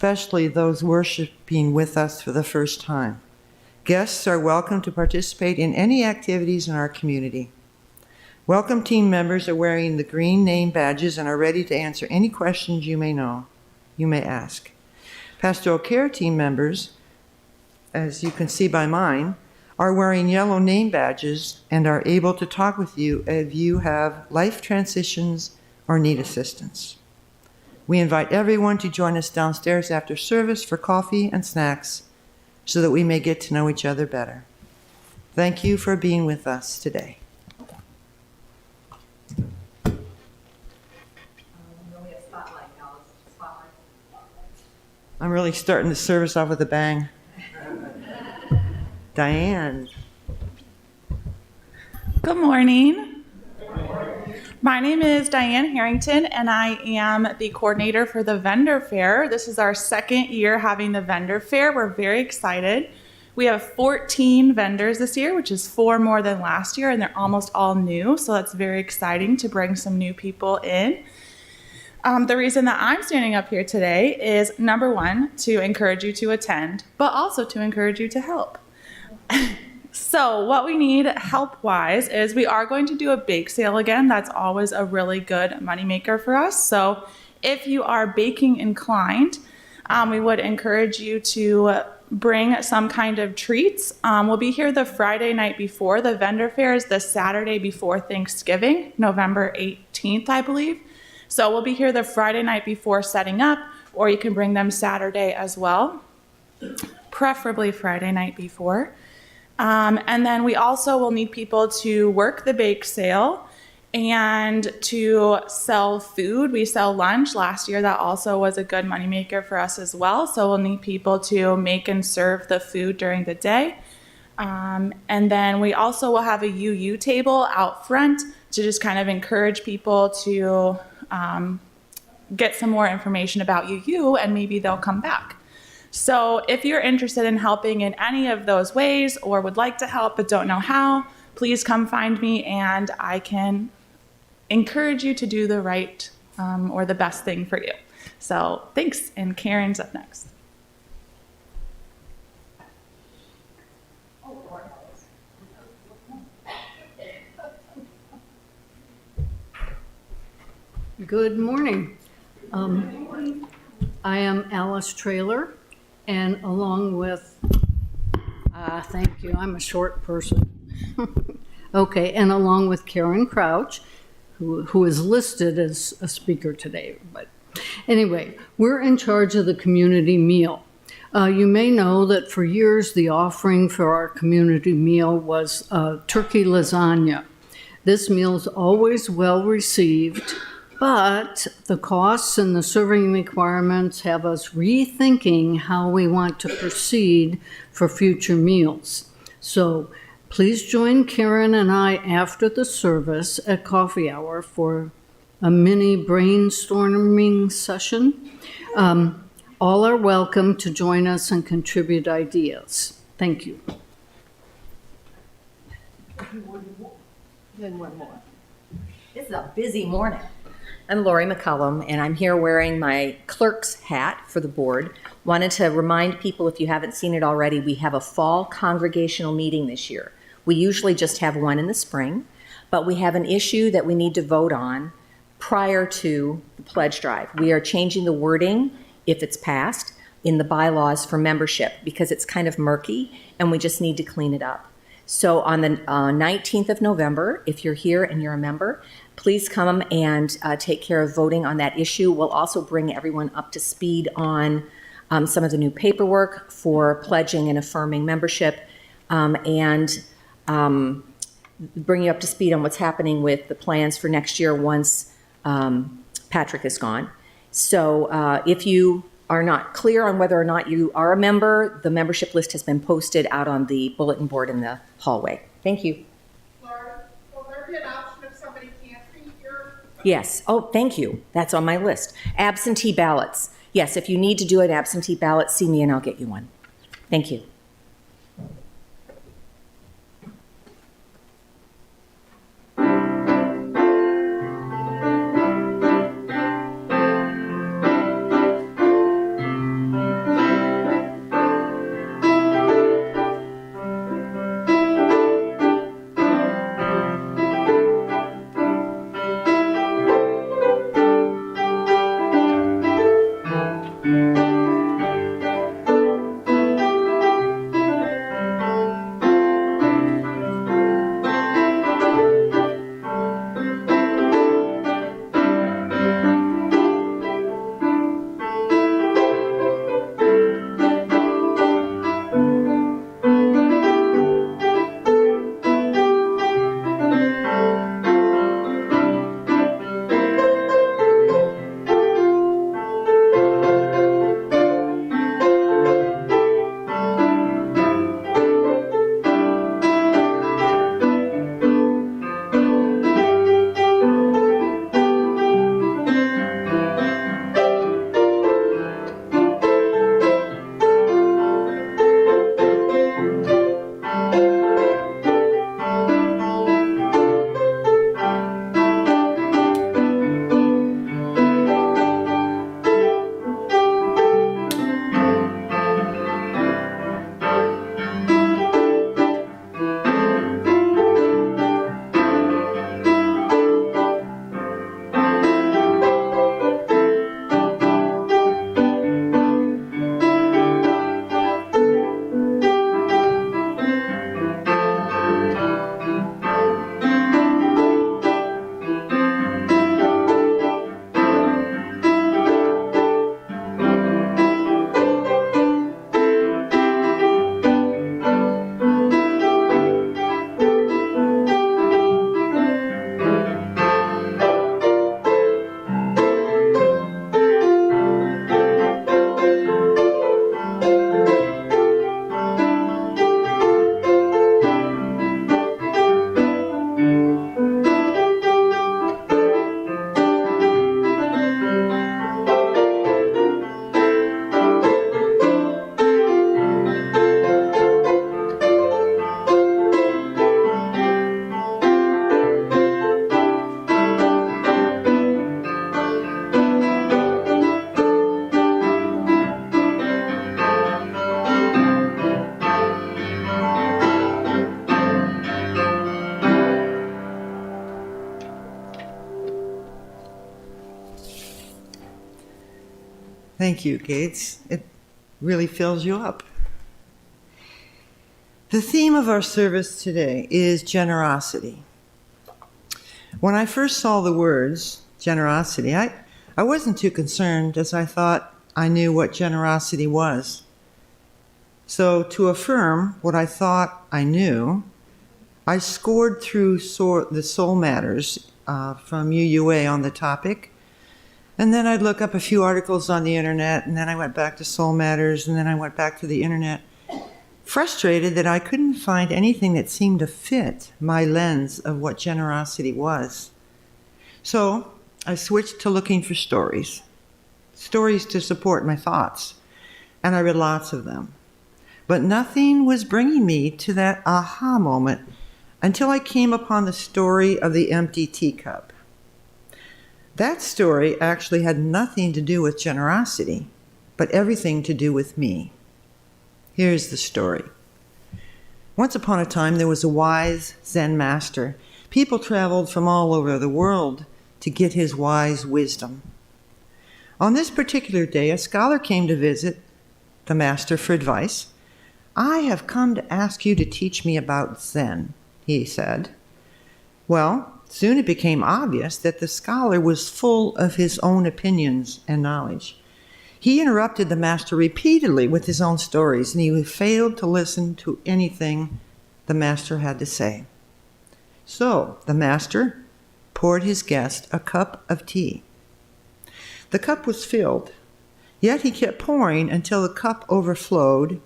especially those worshiping with us for the first time. Guests are welcome to participate in any activities in our community. Welcome team members are wearing the green name badges and are ready to answer any questions you may ask. Pastoral care team members, as you can see by mine, are wearing yellow name badges and are able to talk with you if you have life transitions or need assistance. We invite everyone to join us downstairs after service for coffee and snacks so that we may get to know each other better. Thank you for being with us today. I'm really starting the service off with a bang. Diane. Good morning. My name is Diane Harrington, and I am the coordinator for the vendor fair. This is our second year having the vendor fair. We're very excited. We have 14 vendors this year, which is 4 more than last year, and they're almost all new, so that's very exciting to bring some new people in. The reason that I'm standing up here today is, number one, to encourage you to attend, but also to encourage you to help. So what we need help-wise is we are going to do a bake sale again. That's always a really good moneymaker for us. So if you are baking inclined, we would encourage you to bring some kind of treats. We'll be here the Friday night before. The vendor fair is the Saturday before Thanksgiving, November 18th, I believe. So we'll be here the Friday night before setting up, or you can bring them Saturday as well, preferably Friday night before. And then we also will need people to work the bake sale and to sell food. We sell lunch. Last year, that also was a good moneymaker for us as well. So we'll need people to make and serve the food during the day. And then we also will have a UU table out front to just kind of encourage people to get some more information about UU, and maybe they'll come back. So if you're interested in helping in any of those ways or would like to help but don't know how, please come find me and I can encourage you to do the right or the best thing for you. So thanks, and Karen's up next. Good morning. I am Alice Traylor, and along with, thank you, I'm a short person. Okay, and along with Karen Crouch, who is listed as a speaker today. But anyway, we're in charge of the community meal. You may know that for years the offering for our community meal was turkey lasagna. This meal is always well received, but the costs and the serving requirements have us rethinking how we want to proceed for future meals. So please join Karen and I after the service at coffee hour for a mini brainstorming session. All are welcome to join us and contribute ideas. Thank you. Then one more. This is a busy morning. I'm Lori McCullum, and I'm here wearing my clerk's hat for the board. Wanted to remind people, if you haven't seen it already, we have a fall congregational meeting this year. We usually just have one in the spring, but we have an issue that we need to vote on prior to the pledge drive. We are changing the wording, if it's passed, in the bylaws for membership because it's kind of murky and we just need to clean it up. So on the 19th of November, if you're here and you're a member, please come and take care of voting on that issue. We'll also bring everyone up to speed on some of the new paperwork for pledging and affirming membership, and bring you up to speed on what's happening with the plans for next year once Patrick is gone. So if you are not clear on whether or not you are a member, the membership list has been posted out on the bulletin board in the hallway. Thank you. Laura, will there be an option if somebody can't be here? Yes. Oh, thank you. That's on my list. Absentee ballots. Yes, if you need to do an absentee ballot, see me and I'll get you one. Thank you. Thank you, Gates. It really fills you up. The theme of our service today is generosity. When I first saw the words generosity, I wasn't too concerned, as I thought I knew what generosity was. So to affirm what I thought I knew, I scored through the Soul Matters from UUA on the topic, and then I'd look up a few articles on the internet, and then I went back to Soul Matters, and then I went back to the internet, frustrated that I couldn't find anything that seemed to fit my lens of what generosity was. So I switched to looking for stories to support my thoughts, and I read lots of them. But nothing was bringing me to that aha moment until I came upon the story of the empty teacup. That story actually had nothing to do with generosity, but everything to do with me. Here's the story. Once upon a time, there was a wise Zen master. People traveled from all over the world to get his wise wisdom. On this particular day, a scholar came to visit the master for advice. "I have come to ask you to teach me about Zen," he said. Well, soon it became obvious that the scholar was full of his own opinions and knowledge. He interrupted the master repeatedly with his own stories, and he failed to listen to anything the master had to say. So the master poured his guest a cup of tea. The cup was filled, yet he kept pouring until the cup overflowed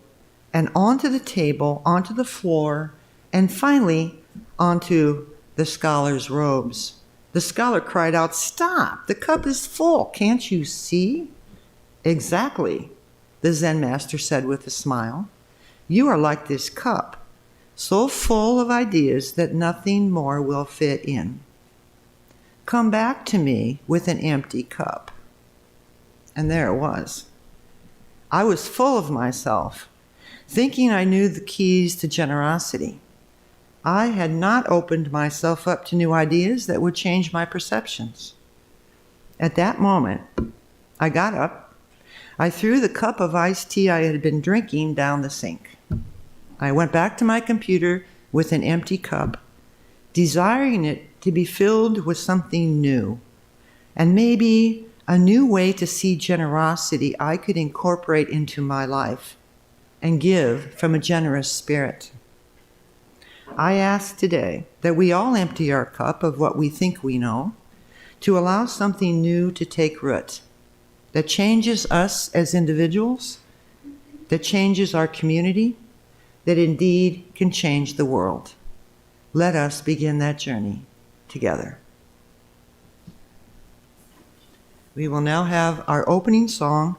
and onto the table, onto the floor, and finally onto the scholar's robes. The scholar cried out, "Stop! The cup is full. Can't you see?" "Exactly," the Zen master said with a smile. "You are like this cup, so full of ideas that nothing more will fit in. Come back to me with an empty cup." And there it was. I was full of myself, thinking I knew the keys to generosity. I had not opened myself up to new ideas that would change my perceptions. At that moment, I got up. I threw the cup of iced tea I had been drinking down the sink. I went back to my computer with an empty cup, desiring it to be filled with something new, and maybe a new way to see generosity I could incorporate into my life and give from a generous spirit. I ask today that we all empty our cup of what we think we know to allow something new to take root that changes us as individuals, that changes our community, that indeed can change the world. Let us begin that journey together. We will now have our opening song,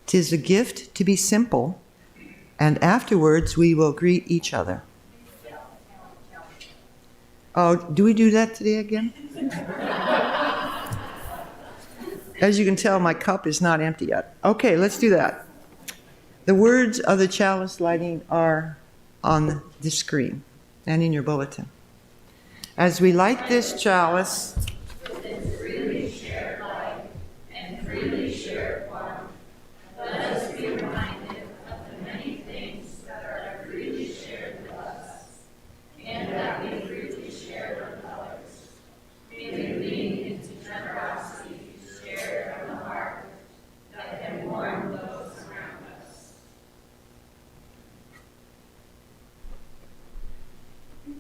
"'Tis a Gift to be Simple," and afterwards we will greet each other. Oh, do we do that today again? As you can tell, my cup is not empty yet. Okay, let's do that. The words of the chalice lighting are on the screen and in your bulletin. As we light this chalice,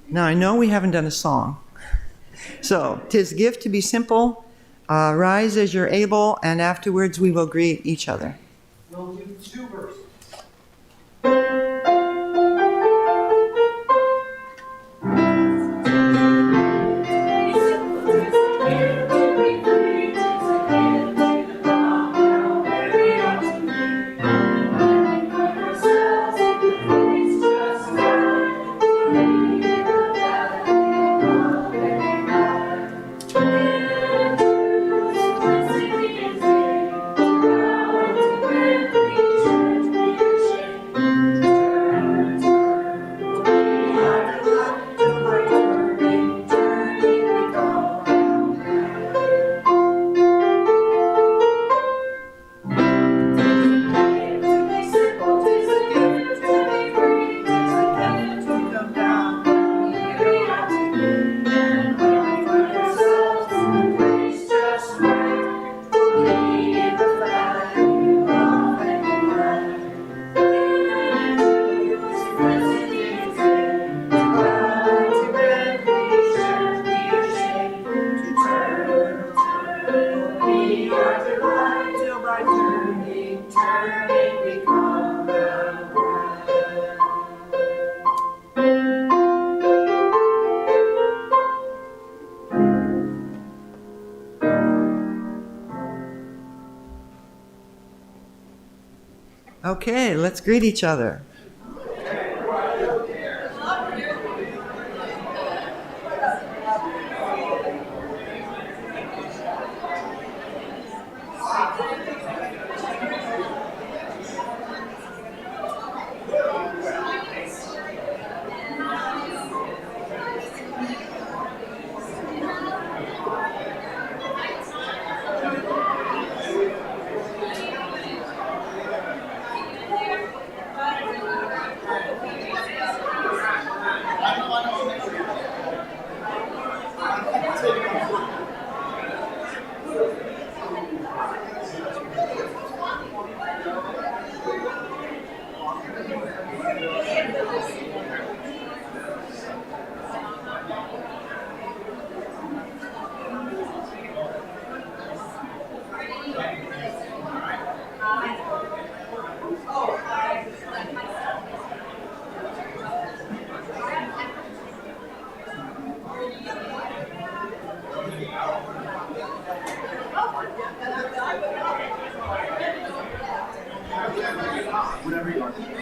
now, I know we haven't done a song. So, "'Tis a gift to be simple, rise as you're able, and afterwards we will greet each other." We'll do two verses. Thank you. Okay, let's greet each other.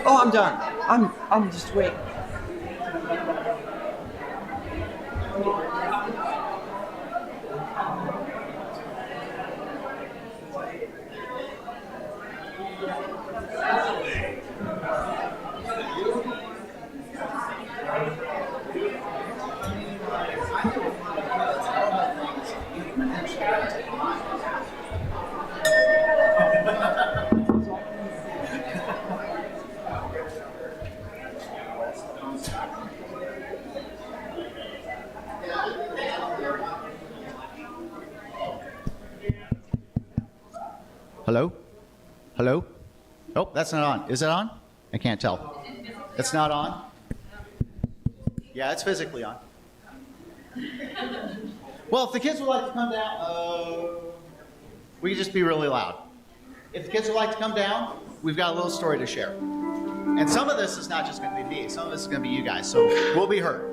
Oh, I'm done. I'm just waiting. Hello? Hello? Oh, that's not on. Is it on? I can't tell. It's not on? Yeah, it's physically on. Well, if the kids would like to come down, we can just be really loud. If the kids would like to come down, we've got a little story to share. And some of this is not just going to be me. Some of this is going to be you guys. So we'll be heard.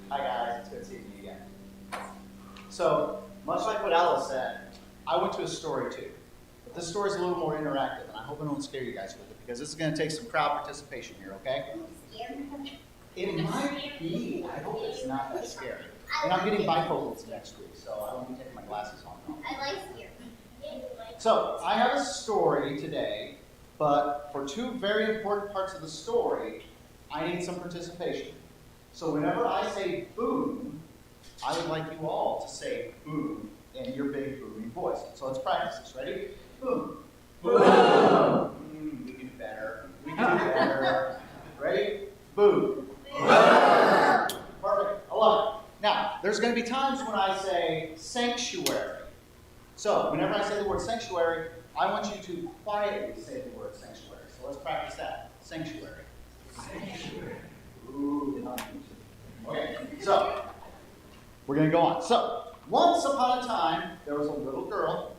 Hi guys, it's good seeing you again. So, much like what Alice said, I went to a story too. But this story is a little more interactive, and I hope I don't scare you guys with it, because this is going to take some crowd participation here, okay? It might be. I hope it's not that scary. And I'm getting bifocals next week, so I won't be taking my glasses on. I like scary. So, I have a story today, but for two very important parts of the story, I need some participation. So whenever I say boom, I would like you all to say boom in your big booming voice. So let's practice this. Ready? Boom. Boom. We can do better. We can do better. Ready? Boom. Perfect. I love it. Now, there's going to be times when I say sanctuary. So whenever I say the word sanctuary, I want you to quietly say the word sanctuary. So let's practice that. Sanctuary. Sanctuary. Ooh, okay, so we're going to go on. So, once upon a time, there was a little girl,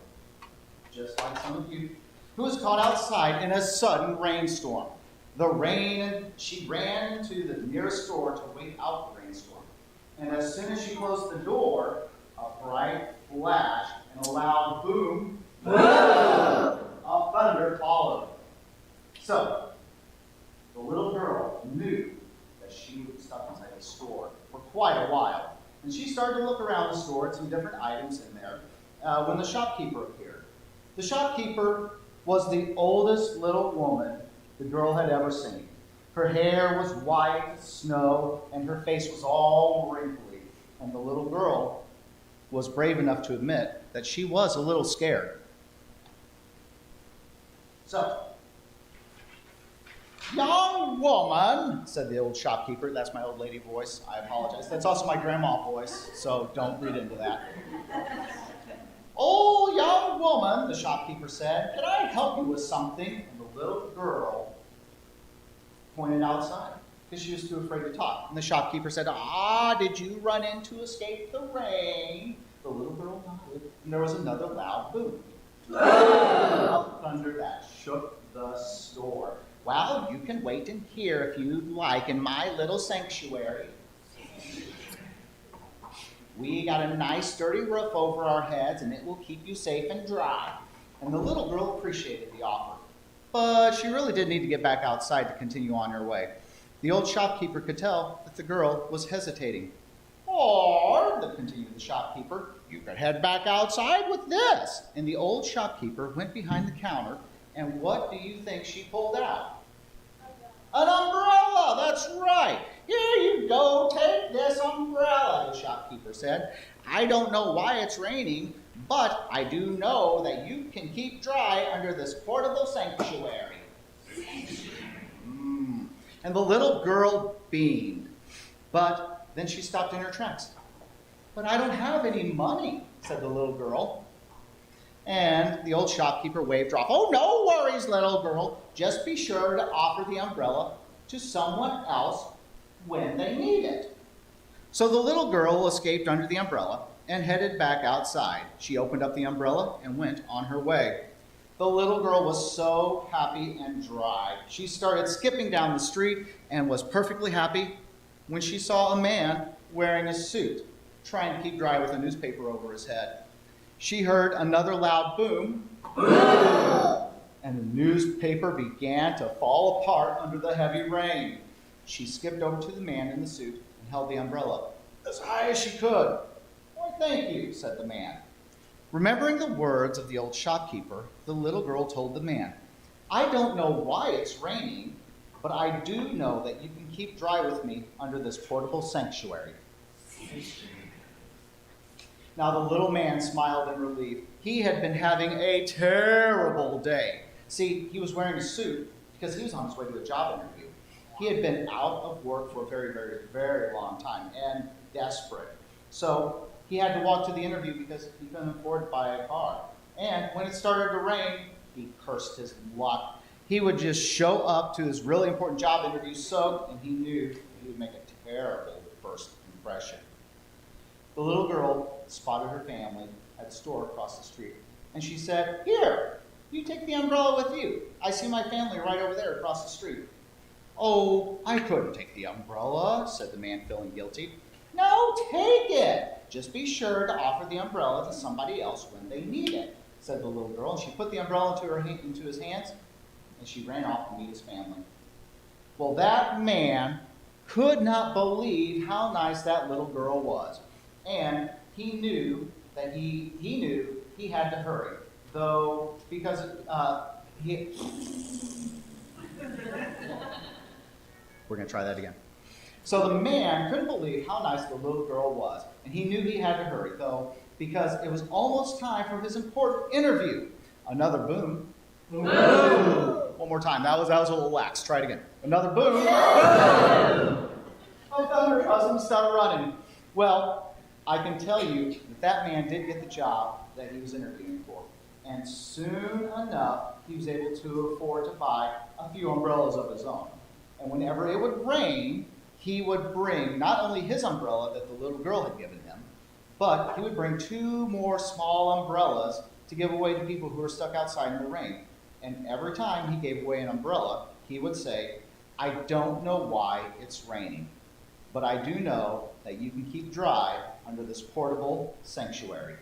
just like some of you, who was caught outside in a sudden rainstorm. She ran to the nearest door to wait out the rainstorm. And as soon as she closed the door, a bright flash and a loud boom, boom, of thunder followed. So, the little girl knew that she would be stuck inside the store for quite a while. And she started to look around the store at some different items in there when the shopkeeper appeared. The shopkeeper was the oldest little woman the girl had ever seen. Her hair was white as snow, and her face was all wrinkly. And the little girl was brave enough to admit that she was a little scared. So, young woman, said the old shopkeeper. That's my old lady voice. I apologize. That's also my grandma voice, so don't read into that. Oh, young woman, gentlemen, the shopkeeper said, can I help you with something? And the little girl pointed outside because she was too afraid to talk. And the shopkeeper said, did you run in to escape the rain? The little girl nodded, and there was another loud boom. Thunder that shook the store. Well, you can wait in here if you'd like in my little sanctuary. We got a nice sturdy roof over our heads, and it will keep you safe and dry. And the little girl appreciated the offer. But she really did need to get back outside to continue on her way. The old shopkeeper could tell that the girl was hesitating. Or, continued the shopkeeper, you could head back outside with this. And the old shopkeeper went behind the counter, and what do you think she pulled out? An umbrella, that's right. Here you go, take this umbrella, the shopkeeper said. I don't know why it's raining, but I do know that you can keep dry under this portable sanctuary. And the little girl beamed, but then she stopped in her tracks. But I don't have any money, said the little girl. And the old shopkeeper waved her off. Oh, no worries, little girl. Just be sure to offer the umbrella to someone else when they need it. So the little girl escaped under the umbrella and headed back outside. She opened up the umbrella and went on her way. The little girl was so happy and dry. She started skipping down the street and was perfectly happy when she saw a man wearing a suit, trying to keep dry with a newspaper over his head. She heard another loud boom, and the newspaper began to fall apart under the heavy rain. She skipped over to the man in the suit and held the umbrella as high as she could. Why, thank you, said the man. Remembering the words of the old shopkeeper, the little girl told the man, I don't know why it's raining, but I do know that you can keep dry with me under this portable sanctuary. Now the little man smiled in relief. He had been having a terrible day. See, he was wearing a suit because he was on his way to a job interview. He had been out of work for a very, very, very long time and desperate. So he had to walk to the interview because he couldn't afford to buy a car. And when it started to rain, he cursed his luck. He would just show up to his really important job interview soaked, and he knew he would make a terrible first impression. The little girl spotted her family at the store across the street, and she said, Here, you take the umbrella with you. I see my family right over there across the street. Oh, I couldn't take the umbrella, said the man, feeling guilty. No, take it. Just be sure to offer the umbrella to somebody else when they need it, said the little girl. And she put the umbrella into his hands, and she ran off to meet his family. Well, that man could not believe how nice that little girl was. And he knew that he had to hurry, though, because We're going to try that again. So the man couldn't believe how nice the little girl was, and he knew he had to hurry, though, because it was almost time for his important interview. Another boom. Boom. One more time. That was a little lax. Try it again. Another boom. Boom. Oh, thunder cousins, start running. Well, I can tell you that man did get the job that he was interviewing for. And soon enough, he was able to afford to buy a few umbrellas of his own. And whenever it would rain, he would bring not only his umbrella that the little girl had given him, but he would bring 2 more small umbrellas to give away to people who were stuck outside in the rain. And every time he gave away an umbrella, he would say, I don't know why it's raining, but I do know that you can keep dry under this portable sanctuary.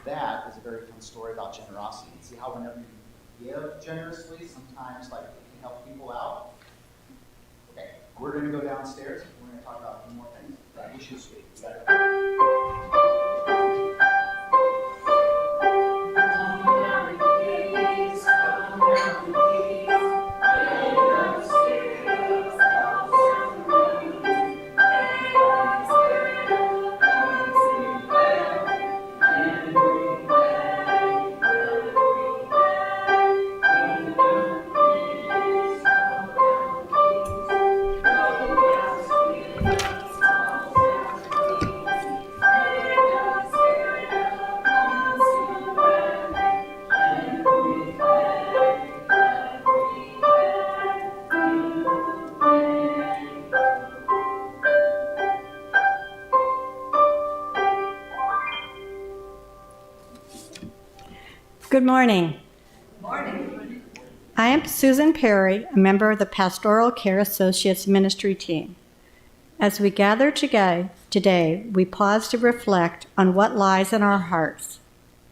That is a very fun story about generosity. See how whenever you give generously, sometimes like it can help people out. Okay, we're going to go downstairs. We're going to talk about a few more things. We should speak. Good morning. I am Susan Perry, a member of the Pastoral Care Associates Ministry team. As we gather today, we pause to reflect on what lies in our hearts.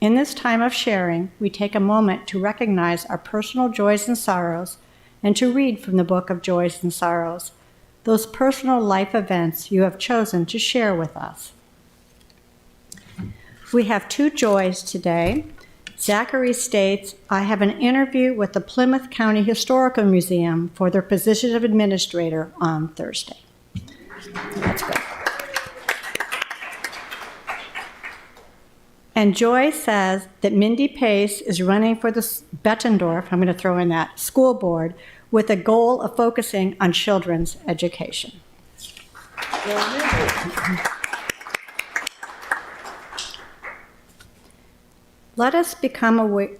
In this time of sharing, we take a moment to recognize our personal joys and sorrows and to read from the book of Joys and Sorrows, those personal life events you have chosen to share with us. We have two joys today. Zachary states, I have an interview with the Plymouth County Historical Museum for their position of administrator on Thursday. That's good. And Joy says that Mindy Pace is running for the Bettendorf, I'm going to throw in that, school board with a goal of focusing on children's education. Let us become aware,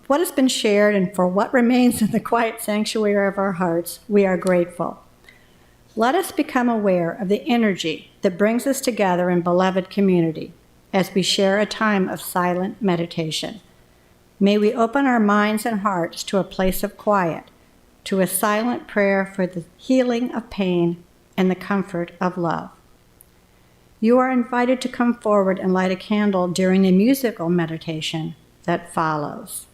what has been shared and for what remains in the quiet sanctuary of our hearts, we are grateful. Let us become aware of the energy that brings us together in beloved community as we share a time of silent meditation. May we open our minds and hearts to a place of quiet, to a silent prayer for the healing of pain and the comfort of love. You are invited to come forward and light a candle during the musical meditation that follows.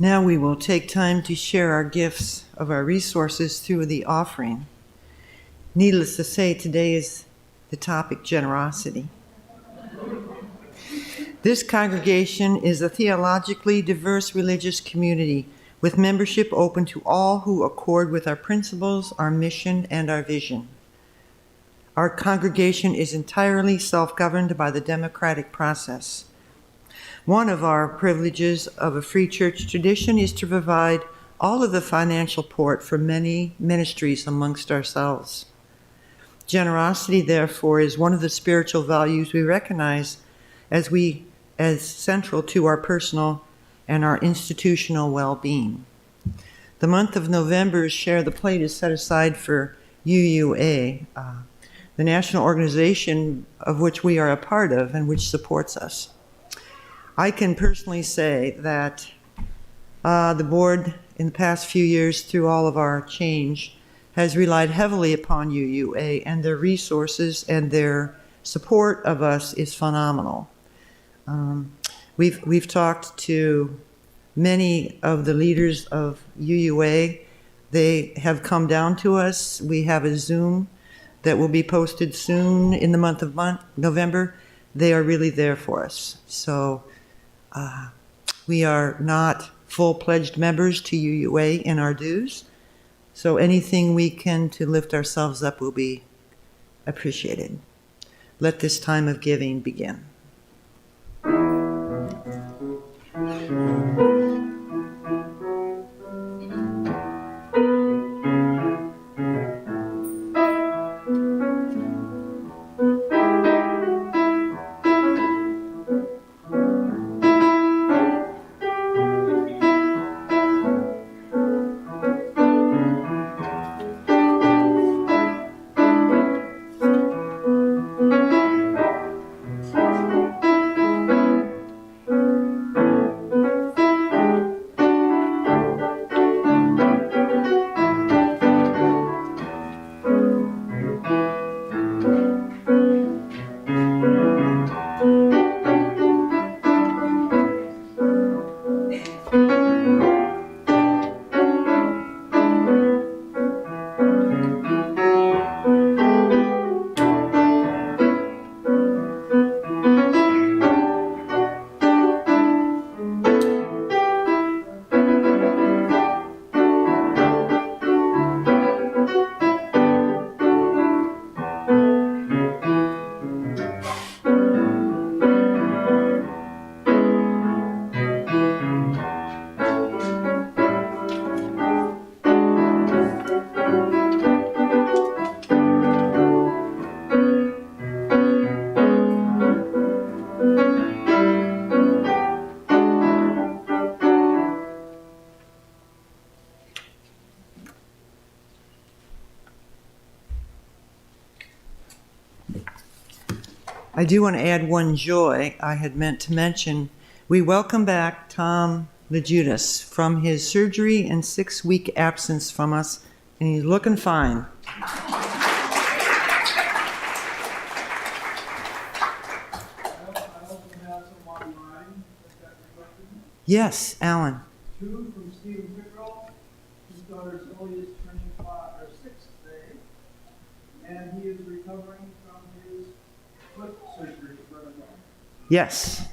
Now we will take time to share our gifts of our resources through the offering. Needless to say, today is the topic generosity. This congregation is a theologically diverse religious community with membership open to all who accord with our principles, our mission, and our vision. Our congregation is entirely self-governed by the democratic process. One of our privileges of a free church tradition is to provide all of the financial support for many ministries amongst ourselves. Generosity, therefore, is one of the spiritual values we recognize as central to our personal and our institutional well-being. The month of November's Share the Plate is set aside for UUA, the national organization of which we are a part of and which supports us. I can personally say that the board in the past few years, through all of our change, has relied heavily upon UUA, and their resources and their support of us is phenomenal. We've talked to many of the leaders of UUA. They have come down to us. We have a Zoom that will be posted soon in the month of November. They are really there for us. So we are not full-pledged members to UUA in our dues. So anything we can to lift ourselves up will be appreciated. Let this time of giving begin. I do want to add one joy I had meant to mention. We welcome back Tom LeJudas from his surgery and 6-week absence from us, and he's looking fine. Yes, Alan. 2 from Stephen Pickrell. His daughter Zoe is turning 6th today, and he is recovering from his foot surgery. Yes.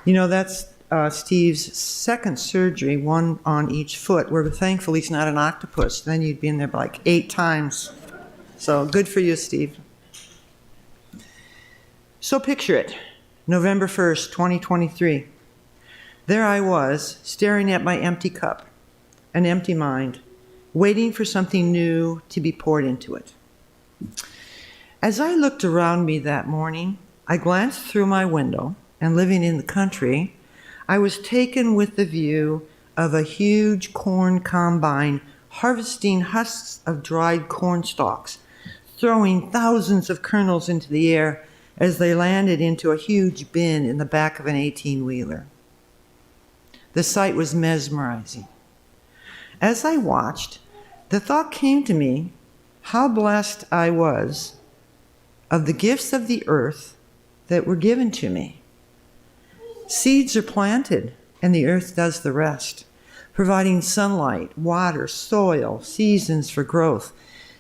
You know, that's Steve's second surgery, one on each foot. We're thankful he's not an octopus. Then you'd be in there like 8 times. So good for you, Steve. So picture it, November 1st, 2023. There I was, staring at my empty cup, an empty mind, waiting for something new to be poured into it. As I looked around me that morning, I glanced through my window, and living in the country, I was taken with the view of a huge corn combine harvesting husks of dried corn stalks, throwing thousands of kernels into the air as they landed into a huge bin in the back of an 18-wheeler. The sight was mesmerizing. As I watched, the thought came to me how blessed I was of the gifts of the earth that were given to me. Seeds are planted, and the earth does the rest, providing sunlight, water, soil, seasons for growth,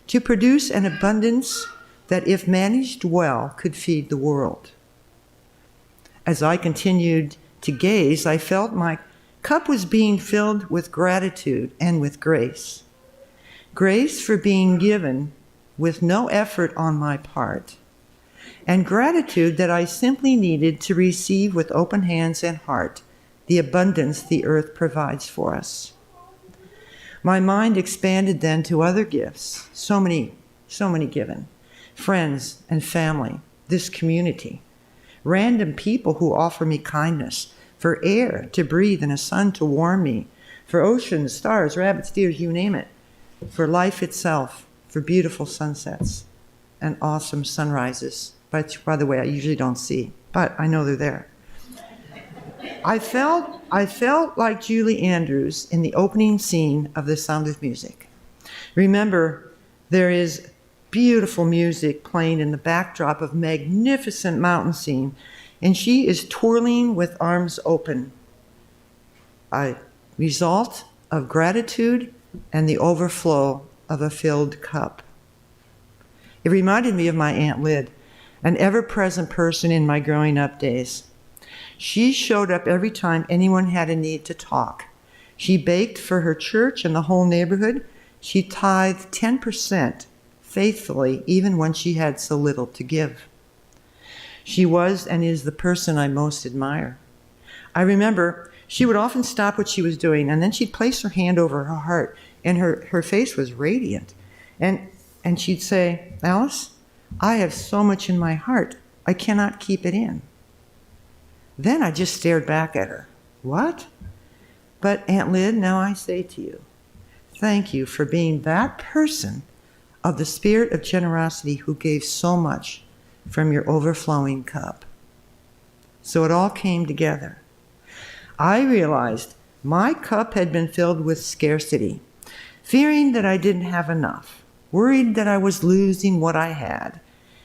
to produce an abundance that, if managed well, could feed the world. As I continued to gaze, I felt my cup was being filled with gratitude and with grace. Grace for being given with no effort on my part, and gratitude that I simply needed to receive with open hands and heart the abundance the earth provides for us. My mind expanded then to other gifts, so many given, friends and family, this community, random people who offer me kindness, for air to breathe and a sun to warm me, for oceans, stars, rabbits, deer, you name it, for life itself, for beautiful sunsets and awesome sunrises. By the way, I usually don't see, but I know they're there. I felt like Julie Andrews in the opening scene of The Sound of Music. Remember, there is beautiful music playing in the backdrop of magnificent mountain scene, and she is twirling with arms open. A result of gratitude and the overflow of a filled cup. It reminded me of my Aunt Lyd, an ever-present person in my growing up days. She showed up every time anyone had a need to talk. She baked for her church and the whole neighborhood. She tithed 10% faithfully, even when she had so little to give. She was and is the person I most admire. I remember she would often stop what she was doing, and then she'd place her hand over her heart, and her face was radiant. And she'd say, "Alice, I have so much in my heart, I cannot keep it in." Then I just stared back at her. What? But Aunt Lyd, now I say to you, thank you for being that person of the spirit of generosity who gave so much from your overflowing cup. So it all came together. I realized my cup had been filled with scarcity, fearing that I didn't have enough, worried that I was losing what I had,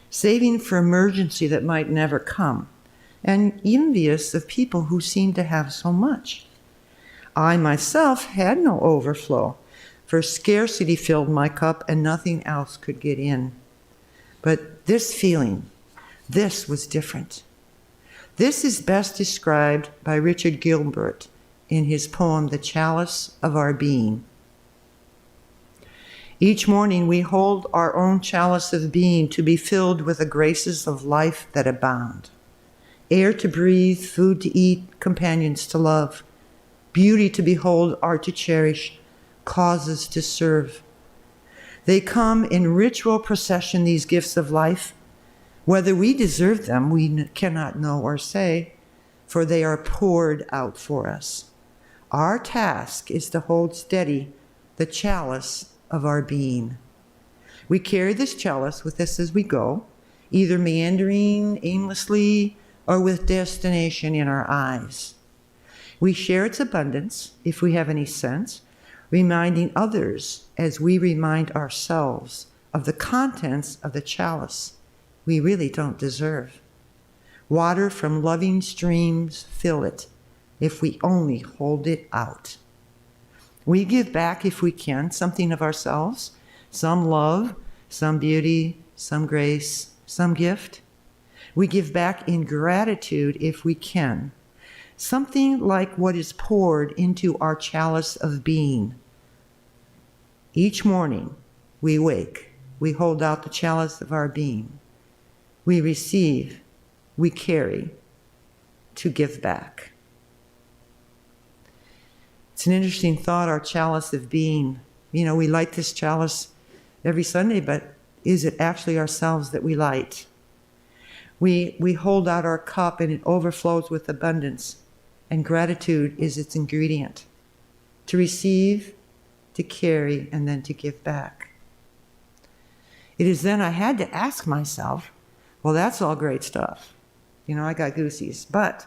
saving for emergency that might never come, and envious of people who seemed to have so much. I myself had no overflow, for scarcity filled my cup and nothing else could get in. But this feeling, this was different. This is best described by Richard Gilbert in his poem, The Chalice of Our Being. Each morning we hold our own chalice of being to be filled with the graces of life that abound. Air to breathe, food to eat, companions to love, beauty to behold, art to cherish, causes to serve. They come in ritual procession, these gifts of life. Whether we deserve them, we cannot know or say, for they are poured out for us. Our task is to hold steady the chalice of our being. We carry this chalice with us as we go, either meandering aimlessly or with destination in our eyes. We share its abundance, if we have any sense, reminding others as we remind ourselves of the contents of the chalice we really don't deserve. Water from loving streams fill it, if we only hold it out. We give back, if we can, something of ourselves, some love, some beauty, some grace, some gift. We give back in gratitude, if we can, something like what is poured into our chalice of being. Each morning we wake, we hold out the chalice of our being. We receive, we carry, to give back. It's an interesting thought, our chalice of being. You know, we light this chalice every Sunday, but is it actually ourselves that we light? We hold out our cup and it overflows with abundance, and gratitude is its ingredient. To receive, to carry, and then to give back. It is then I had to ask myself, well, that's all great stuff. You know, I got goosies. But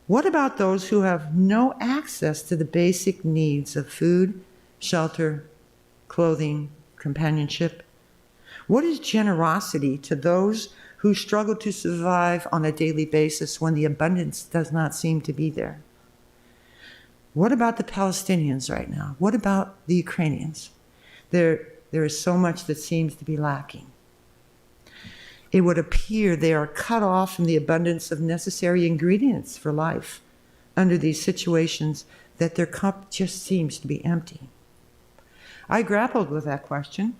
what about those who have no access to the basic needs of food, shelter, clothing, companionship? What is generosity to those who struggle to survive on a daily basis when the abundance does not seem to be there? What about the Palestinians right now? What about the Ukrainians? There is so much that seems to be lacking. It would appear they are cut off from the abundance of necessary ingredients for life under these situations, that their cup just seems to be empty. I grappled with that question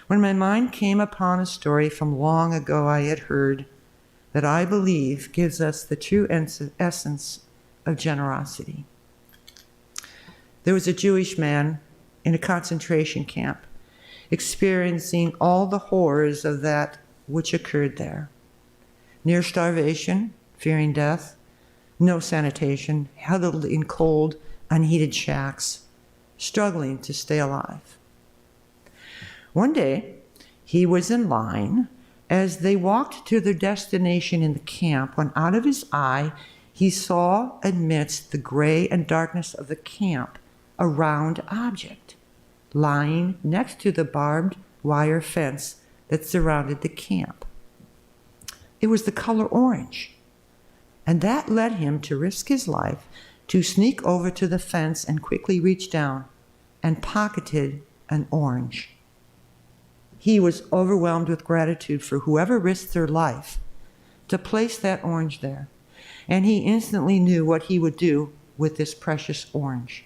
when my mind came upon a story from long ago I had heard that I believe gives us the true essence of generosity. There was a Jewish man in a concentration camp experiencing all the horrors of that which occurred there. Near starvation, fearing death, no sanitation, huddled in cold, unheated shacks, struggling to stay alive. One day, he was in line as they walked to their destination in the camp, when out of his eye he saw amidst the gray and darkness of the camp a round object lying next to the barbed wire fence that surrounded the camp. It was the color orange, and that led him to risk his life to sneak over to the fence and quickly reach down and pocketed an orange. He was overwhelmed with gratitude for whoever risked their life to place that orange there, and he instantly knew what he would do with this precious orange.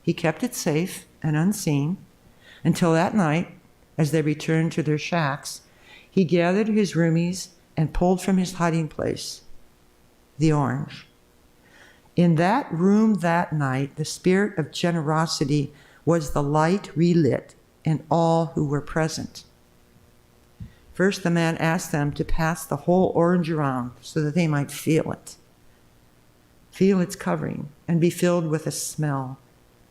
He kept it safe and unseen until that night, as they returned to their shacks, he gathered his roomies and pulled from his hiding place the orange. In that room that night, the spirit of generosity was the light relit in all who were present. First, the man asked them to pass the whole orange around so that they might feel its covering, and be filled with a smell,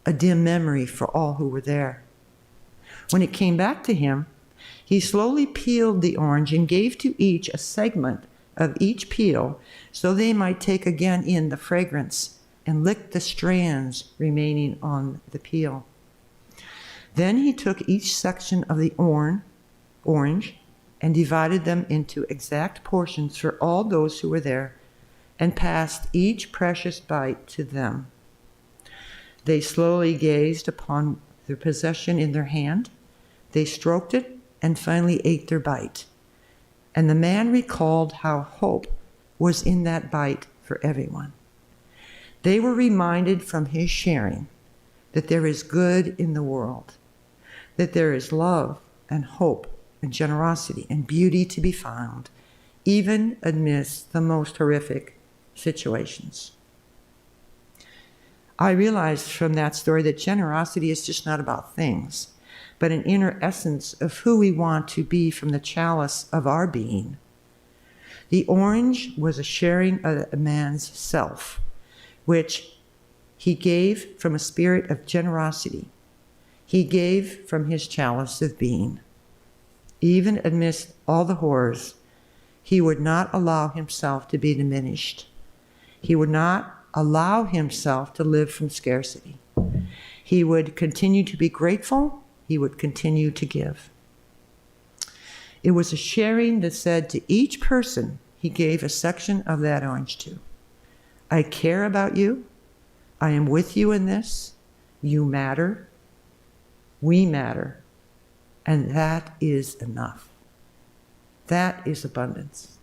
a dim memory for all who were there. When it came back to him, he slowly peeled the orange and gave to each a segment of each peel so they might take again in the fragrance and lick the strands remaining on the peel. Then he took each section of the orange and divided them into exact portions for all those who were there, and passed each precious bite to them. They slowly gazed upon their possession in their hand. They stroked it and finally ate their bite. And the man recalled how hope was in that bite for everyone. They were reminded from his sharing that there is good in the world, that there is love and hope and generosity and beauty to be found, even amidst the most horrific situations. I realized from that story that generosity is just not about things, but an inner essence of who we want to be from the chalice of our being. The orange was a sharing of a man's self, which he gave from a spirit of generosity. He gave from his chalice of being. Even amidst all the horrors, he would not allow himself to be diminished. He would not allow himself to live from scarcity. He would continue to be grateful. He would continue to give. It was a sharing that said to each person he gave a section of that orange to, I care about you. I am with you in this. You matter. We matter. And that is enough. That is abundance.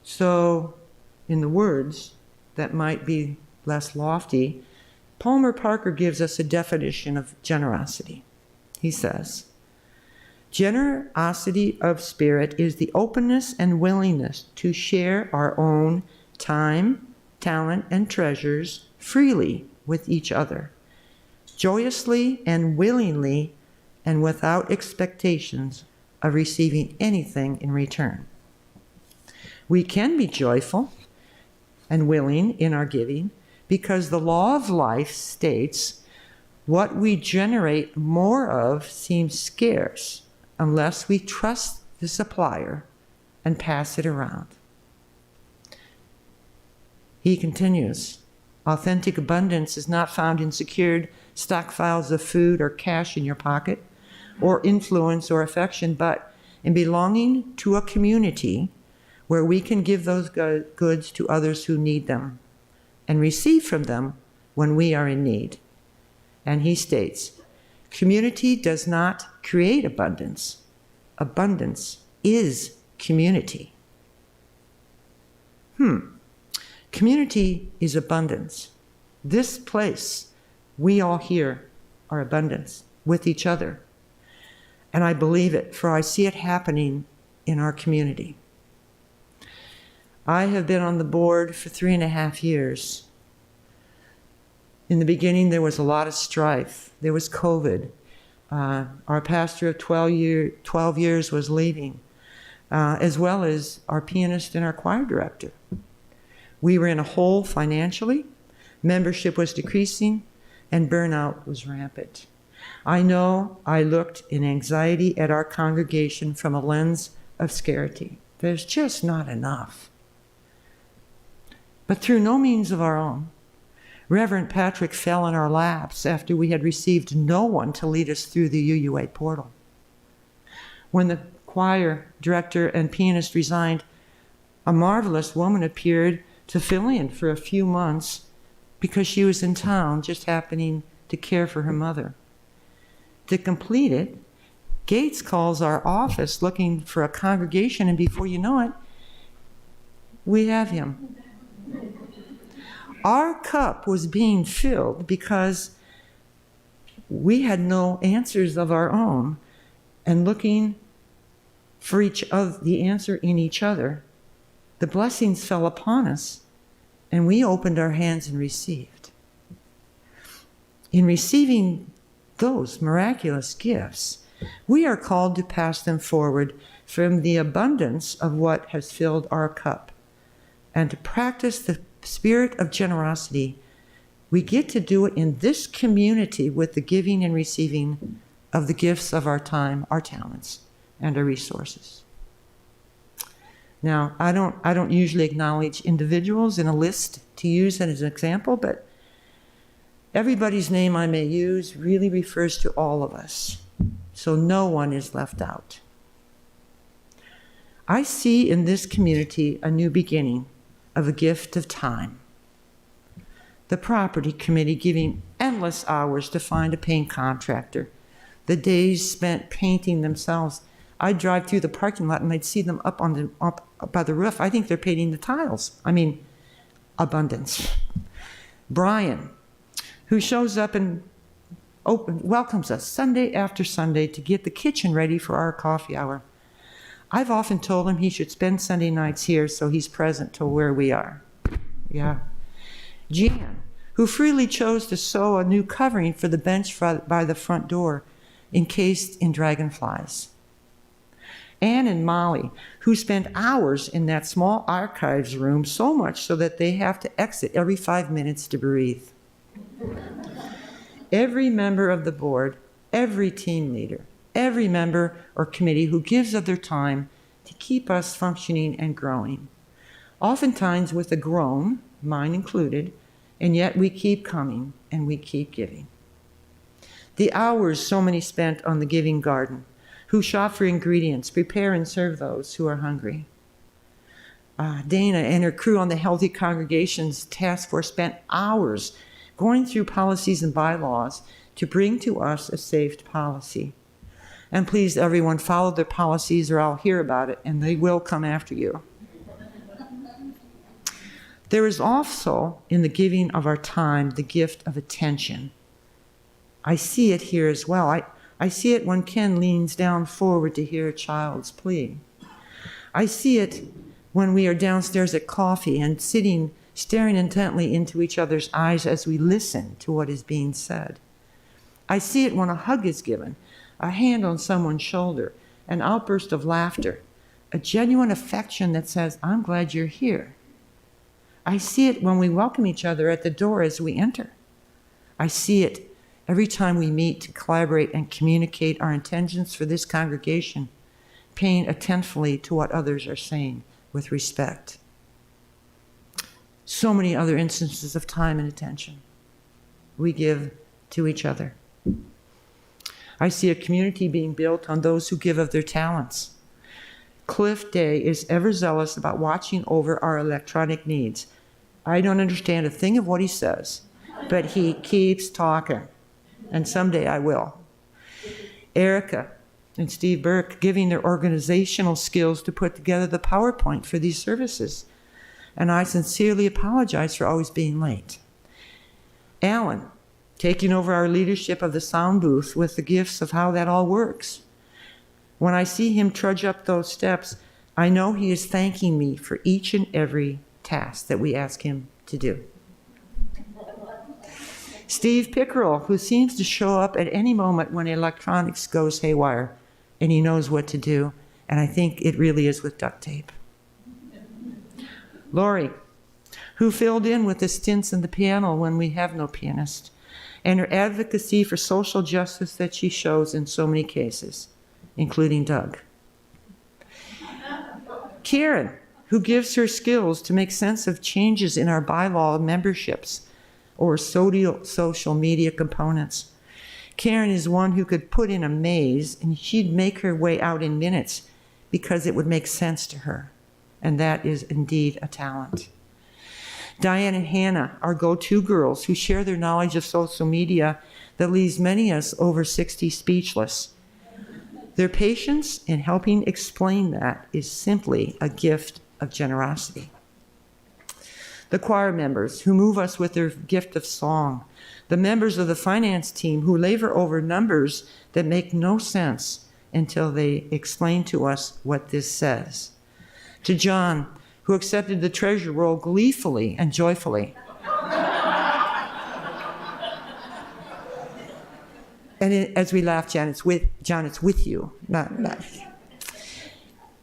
So, in the words that might be less lofty, Palmer Parker gives us a definition of generosity. He says, generosity of spirit is the openness and willingness to share our own time, talent, and treasures freely with each other, joyously and willingly, and without expectations of receiving anything in return. We can be joyful and willing in our giving because the law of life states what we generate more of seems scarce unless we trust the supplier and pass it around. He continues, authentic abundance is not found in secured stockpiles of food or cash in your pocket, or influence or affection, but in belonging to a community where we can give those goods to others who need them and receive from them when we are in need. And he states, community does not create abundance. Abundance is community. Community is abundance. This place, we all here are abundance with each other. And I believe it, for I see it happening in our community. I have been on the board for 3.5 years. In the beginning, there was a lot of strife. There was COVID. Our pastor of 12 years was leaving, as well as our pianist and our choir director. We were in a hole financially, membership was decreasing, and burnout was rampant. I know I looked in anxiety at our congregation from a lens of scarcity. There's just not enough. But through no means of our own, Reverend Patrick fell in our laps after we had received no one to lead us through the UUA portal. When the choir director and pianist resigned, a marvelous woman appeared to fill in for a few months because she was in town just happening to care for her mother. To complete it, Gates calls our office looking for a congregation, and before you know it, we have him. Our cup was being filled because we had no answers of our own, and looking for the answer in each other, the blessings fell upon us, and we opened our hands and received. In receiving those miraculous gifts, we are called to pass them forward from the abundance of what has filled our cup, and to practice the spirit of generosity. We get to do it in this community with the giving and receiving of the gifts of our time, our talents, and our resources. Now, I don't usually acknowledge individuals in a list to use as an example, but everybody's name I may use really refers to all of us, so no one is left out. I see in this community a new beginning of a gift of time. The property committee giving endless hours to find a paint contractor. The days spent painting themselves. I'd drive through the parking lot and I'd see them up by the roof. I think they're painting the tiles. I mean, abundance. Brian, who shows up and welcomes us Sunday after Sunday to get the kitchen ready for our coffee hour. I've often told him he should spend Sunday nights here so he's present to where we are. Yeah. Jan, who freely chose to sew a new covering for the bench by the front door, encased in dragonflies. Anne and Molly, who spend hours in that small archives room, so much so that they have to exit every 5 minutes to breathe. Every member of the board, every team leader, every member or committee who gives of their time to keep us functioning and growing. Oftentimes with a groan, mine included, and yet we keep coming and we keep giving. The hours so many spent on the giving garden, who shop for ingredients, prepare and serve those who are hungry. Dana and her crew on the Healthy Congregations Task Force spent hours going through policies and bylaws to bring to us a safe policy. And please, everyone, follow their policies or I'll hear about it, and they will come after you. There is also, in the giving of our time, the gift of attention. I see it here as well. I see it when Ken leans down forward to hear a child's plea. I see it when we are downstairs at coffee and sitting, staring intently into each other's eyes as we listen to what is being said. I see it when a hug is given, a hand on someone's shoulder, an outburst of laughter, a genuine affection that says, I'm glad you're here. I see it when we welcome each other at the door as we enter. I see it every time we meet to collaborate and communicate our intentions for this congregation, paying attentively to what others are saying with respect. So many other instances of time and attention we give to each other. I see a community being built on those who give of their talents, Cliff Day is ever zealous about watching over our electronic needs. I don't understand a thing of what he says, but he keeps talking, and someday I will. Erica and Steve Burke giving their organizational skills to put together the PowerPoint for these services. And I sincerely apologize for always being late. Alan, taking over our leadership of the sound booth with the gifts of how that all works. When I see him trudge up those steps, I know he is thanking me for each and every task that we ask him to do. Steve Pickerel, who seems to show up at any moment when electronics goes haywire, and he knows what to do, and I think it really is with duct tape. Lori, who filled in with the stints in the piano when we have no pianist, and her advocacy for social justice that she shows in so many cases, including Doug. Karen, who gives her skills to make sense of changes in our bylaw memberships or social media components. Karen is one who could put in a maze and she'd make her way out in minutes because it would make sense to her. And that is indeed a talent. Diane and Hannah are go-to girls who share their knowledge of social media that leaves many of us over 60 speechless. Their patience in helping explain that is simply a gift of generosity. The choir members who move us with their gift of song. The members of the finance team who labor over numbers that make no sense until they explain to us what this says. To John, who accepted the treasure role gleefully and joyfully. And as we laugh, John, it's with you, not.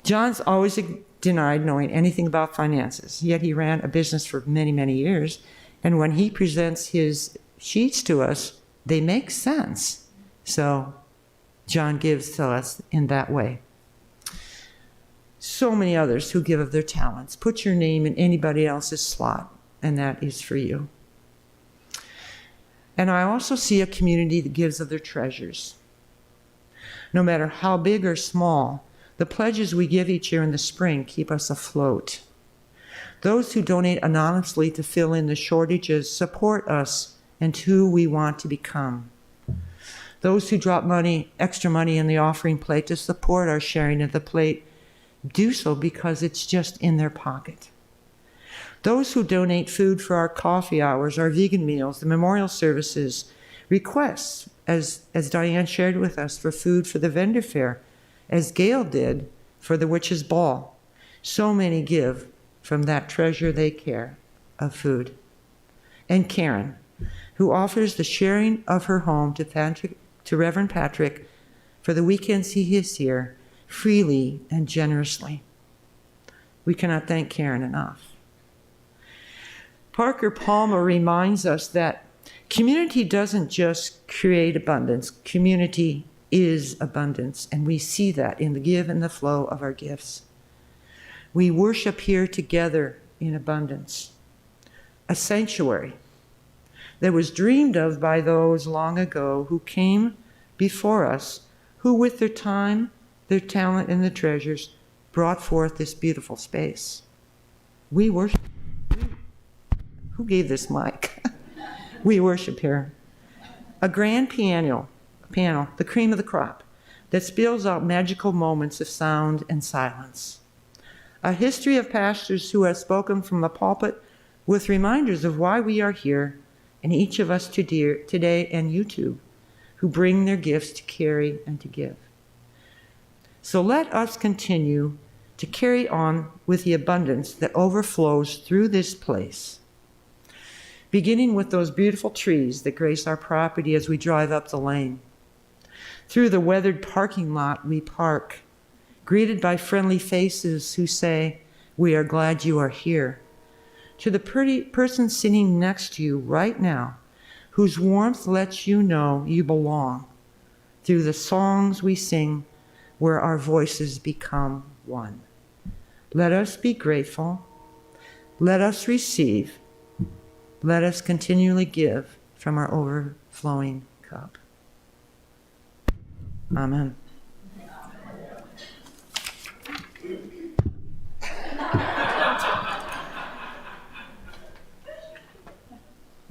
John's always denied knowing anything about finances, yet he ran a business for many, many years. And when he presents his sheets to us, they make sense. So John gives to us in that way. So many others who give of their talents. Put your name in anybody else's slot, and that is for you. And I also see a community that gives of their treasures. No matter how big or small, the pledges we give each year in the spring keep us afloat. Those who donate anonymously to fill in the shortages support us and who we want to become. Those who drop extra money in the offering plate to support our sharing of the plate do so because it's just in their pocket. Those who donate food for our coffee hours, our vegan meals, the memorial services, requests, as Diane shared with us, for food for the vendor fair, as Gail did for the Witch's Ball. So many give from that treasure they care of food. And Karen, who offers the sharing of her home to Reverend Patrick for the weekends he is here, freely and generously. We cannot thank Karen enough. Parker Palmer reminds us that community doesn't just create abundance, community is abundance, and we see that in the give and the flow of our gifts. We worship here together in abundance, a sanctuary that was dreamed of by those long ago who came before us, who with their time, their talent, and their treasures brought forth this beautiful space. We worship. Who gave this mic? We worship here. A grand piano, the cream of the crop, that spills out magical moments of sound and silence. A history of pastors who have spoken from the pulpit with reminders of why we are here, and each of us today and YouTube, who bring their gifts to carry and to give. So let us continue to carry on with the abundance that overflows through this place, beginning with those beautiful trees that grace our property as we drive up the lane. Through the weathered parking lot we park, greeted by friendly faces who say, "We are glad you are here." To the pretty person sitting next to you right now, whose warmth lets you know you belong. Through the songs we sing, where our voices become one. Let us be grateful. Let us receive. Let us continually give from our overflowing cup. Amen.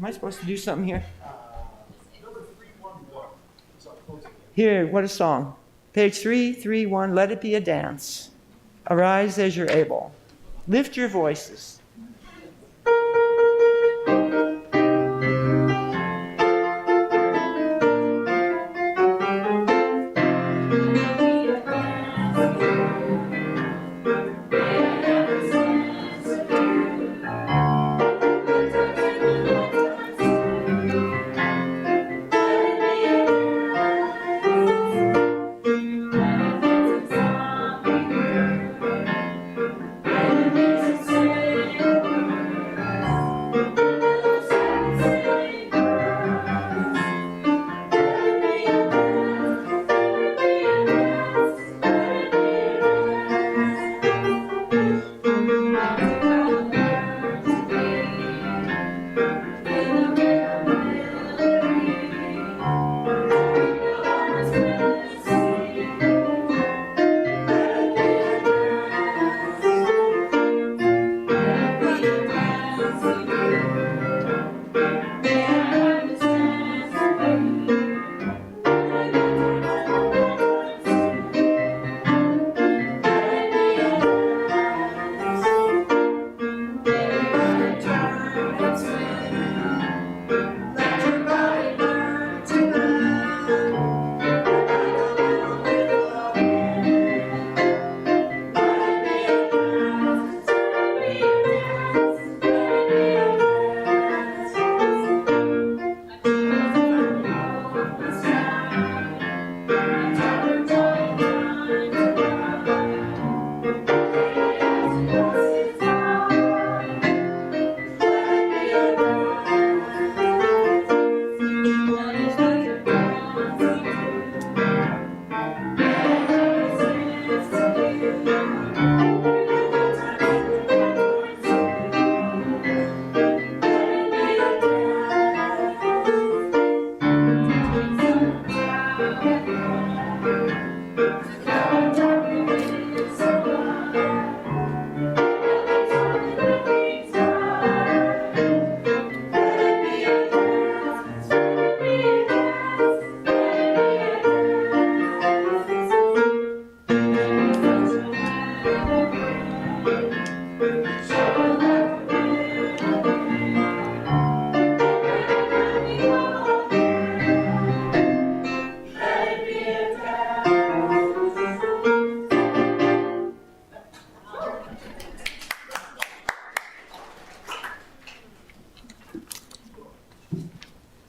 I supposed to do something here? Number 311 is our closing. Here, what a song. Page 331, let it be a dance. Arise as you're able. Lift your voices.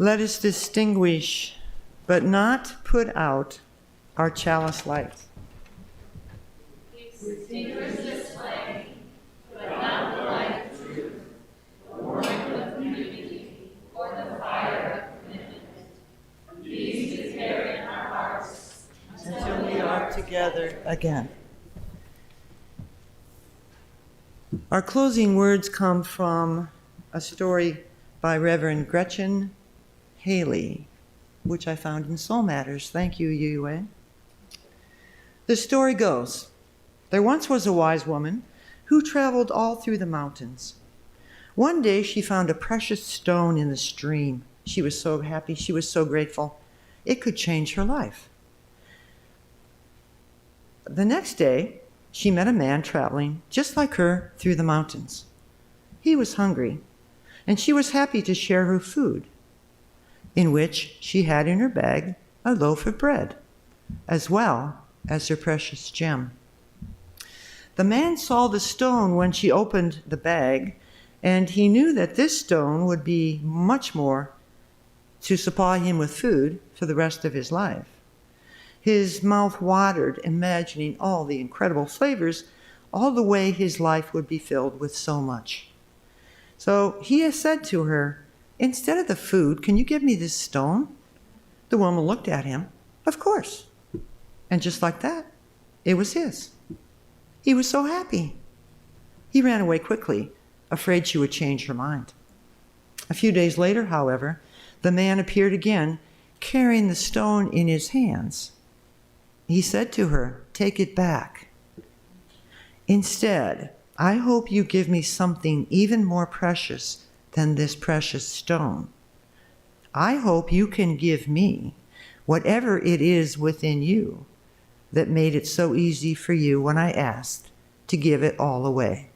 Let us distinguish, but not put out, our chalice light. Extinguish this flame, but not the light of truth, the warmth of community, or the fire of commitment. These to carry in our hearts Until we are together again. Our closing words come from a story by Reverend Gretchen Haley, which I found in Soul Matters. Thank you, Yue. The story goes, there once was a wise woman who traveled all through the mountains. One day she found a precious stone in the stream. She was so happy, she was so grateful. It could change her life. The next day, she met a man traveling just like her through the mountains. He was hungry, and she was happy to share her food, in which she had in her bag a loaf of bread, as well as her precious gem. The man saw the stone when she opened the bag, and he knew that this stone would be much more to supply him with food for the rest of his life. His mouth watered, imagining all the incredible flavors, all the way his life would be filled with so much. So he has said to her, instead of the food, can you give me this stone? The woman looked at him. Of course. And just like that, it was his. He was so happy. He ran away quickly, afraid she would change her mind. A few days later, however, the man appeared again, carrying the stone in his hands. He said to her, take it back. Instead, I hope you give me something even more precious than this precious stone. I hope you can give me whatever it is within you that made it so easy for you when I asked to give it all away.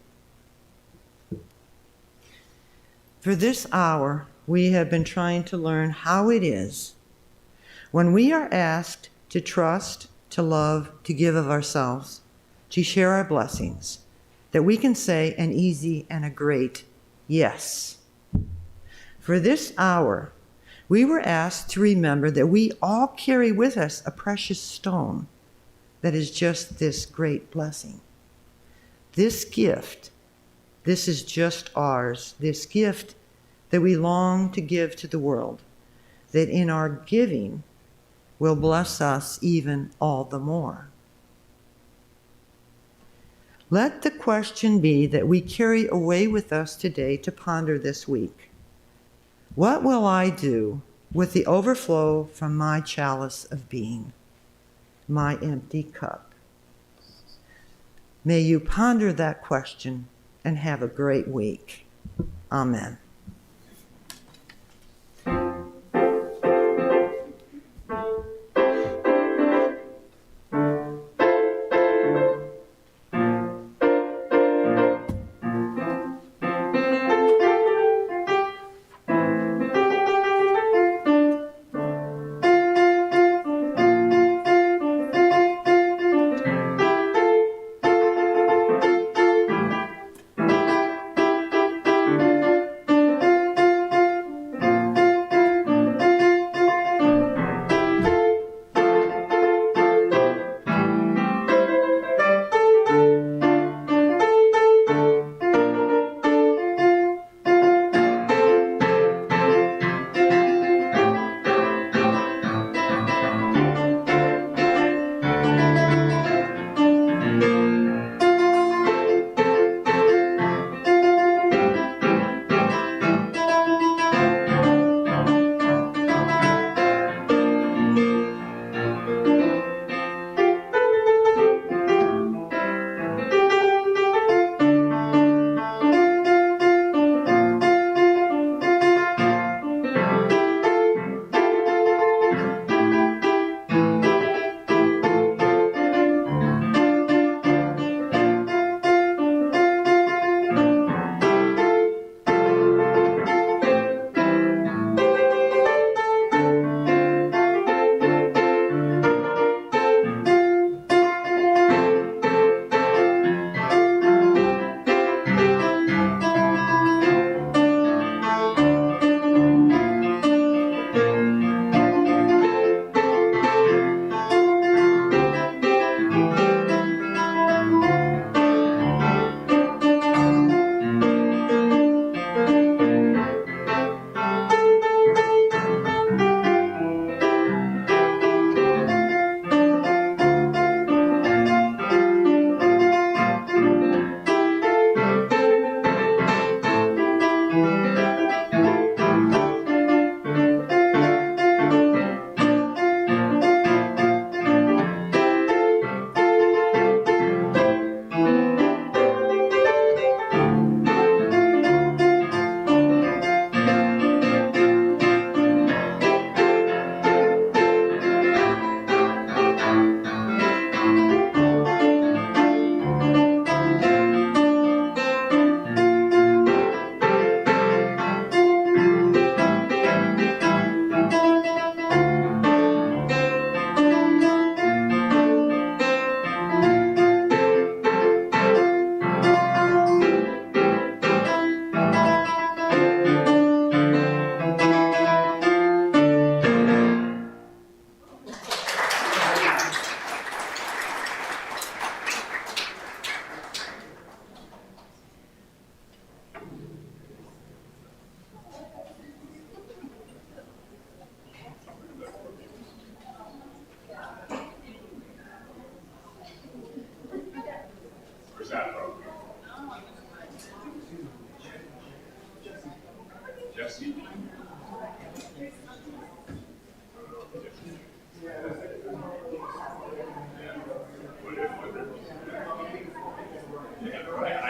For this hour, we have been trying to learn how it is when we are asked to trust, to love, to give of ourselves, to share our blessings, that we can say an easy and a great yes. For this hour, we were asked to remember that we all carry with us a precious stone that is just this great blessing. This gift, this is just ours, this gift that we long to give to the world, that in our giving will bless us even all the more. Let the question be that we carry away with us today to ponder this week. What will I do with the overflow from my chalice of being, my empty cup? May you ponder that question and have a great week. Amen.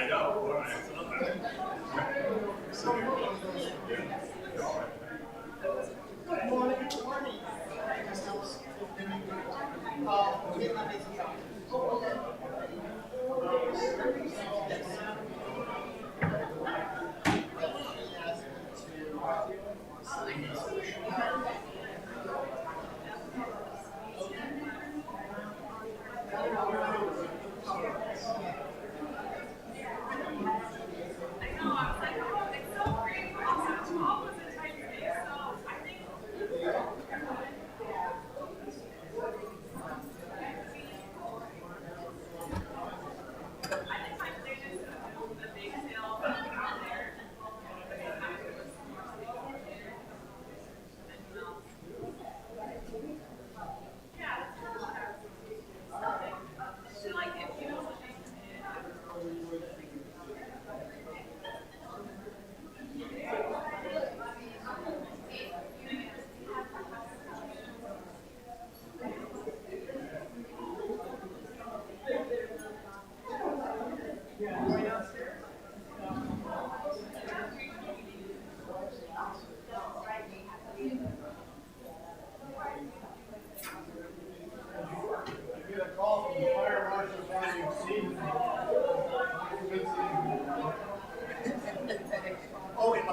I know.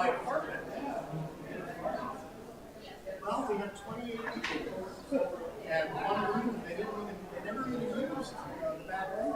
Well, we have 28 people, and one room, they never even used the back room.